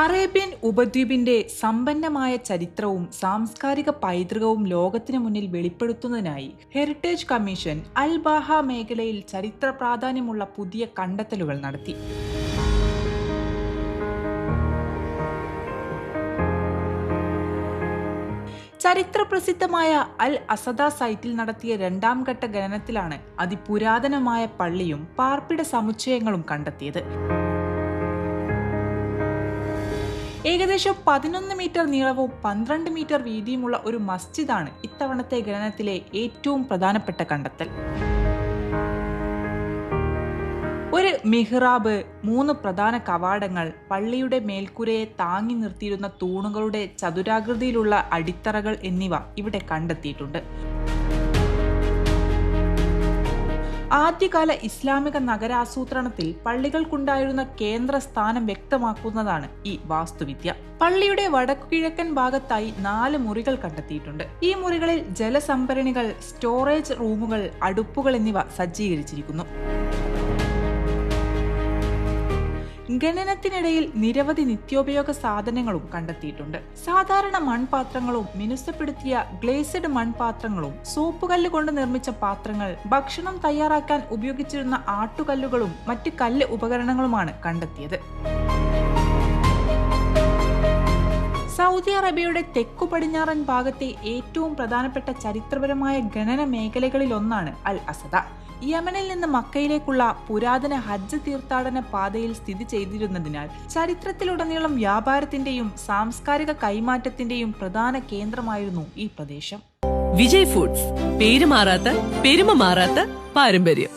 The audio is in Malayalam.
അറേബ്യൻ ഉപദ്വീപിന്റെ സമ്പന്നമായ ചരിത്രവും സാംസ്കാരിക പൈതൃകവും ലോകത്തിനു മുന്നിൽ വെളിപ്പെടുത്തുന്നതിനായി ഹെറിറ്റേജ് കമ്മീഷൻ അൽ ബാഹ മേഖലയിൽ ചരിത്ര പ്രാധാന്യമുള്ള പുതിയ കണ്ടെത്തലുകൾ നടത്തി. ചരിത്രപ്രസിദ്ധമായ അൽ അസദ സൈറ്റിൽ നടത്തിയ രണ്ടാം ഘട്ട ഖനനത്തിലാണ് അതിപുരാതനമായ പള്ളിയും പാർപ്പിട സമുച്ചയങ്ങളും കണ്ടെത്തിയത്. ഏകദേശം 11 മീറ്റർ നീളവും 12 മീറ്റർ വീതിയുമുള്ള ഒരു മസ്ജിദാണ് ഇത്തവണത്തെ ഖനനത്തിലെ ഏറ്റവും പ്രധാനപ്പെട്ട കണ്ടെത്തൽ. ഒരു മിഹ്റാബ്, 3 പ്രധാന കവാടങ്ങൾ, പള്ളിയുടെ മേൽക്കൂരയെ താങ്ങി നിർത്തിയിരുന്ന തൂണുകളുടെ ചതുരാകൃതിയിലുള്ള അടിത്തറകൾ എന്നിവ ഇവിടെ കണ്ടെത്തിയിട്ടുണ്ട്. ആദ്യകാല ഇസ്ലാമിക നഗരാസൂത്രണത്തിൽ പള്ളികൾക്കുണ്ടായിരുന്ന കേന്ദ്ര സ്ഥാനം വ്യക്തമാക്കുന്നതാണ് ഈ വാസ്തുവിദ്യ. പള്ളിയുടെ വടക്കുകിഴക്കൻ ഭാഗത്തായി 4 മുറികൾ കണ്ടെത്തിയിട്ടുണ്ട്. ഈ മുറികളിൽ ജലസംഭരണികൾ, സ്റ്റോറേജ് റൂമുകൾ, അടുപ്പുകൾ എന്നിവ സജ്ജീകരിച്ചിരിക്കുന്നു. ഖനനത്തിനിടയിൽ നിരവധി നിത്യോപയോഗ സാധനങ്ങളും കണ്ടെത്തിയിട്ടുണ്ട്. സാധാരണ മൺപാത്രങ്ങളും മിനുസപ്പെടുത്തിയ ഗ്ലേസ്ഡ് മൺപാത്രങ്ങളും സോപ്പുകല്ല് കൊണ്ട് നിർമ്മിച്ച പാത്രങ്ങൾ, ഭക്ഷണം തയ്യാറാക്കാൻ ഉപയോഗിച്ചിരുന്ന ആട്ടുകല്ലുകളും മറ്റ് കല്ല് ഉപകരണങ്ങളുമാണ് കണ്ടെത്തിയത്. സൗദി അറേബ്യയുടെ തെക്കു പടിഞ്ഞാറൻ ഭാഗത്തെ ഏറ്റവും പ്രധാനപ്പെട്ട ചരിത്രപരമായ ഖനന മേഖലകളിലൊന്നാണ് അൽ അസദ. യമനിൽ നിന്ന് മക്കയിലേക്കുള്ള പുരാതന ഹജ്ജ് തീർത്ഥാടന പാതയിൽ സ്ഥിതി ചെയ്തിരുന്നതിനാൽ ചരിത്രത്തിലുടനീളം വ്യാപാരത്തിന്റെയും സാംസ്കാരിക കൈമാറ്റത്തിന്റെയും പ്രധാന കേന്ദ്രമായിരുന്നു ഈ പ്രദേശം. വിജയ് ഫുഡ്സ്, പേര് മാറാത്ത പെരുമ മാറാത്ത പാരമ്പര്യം.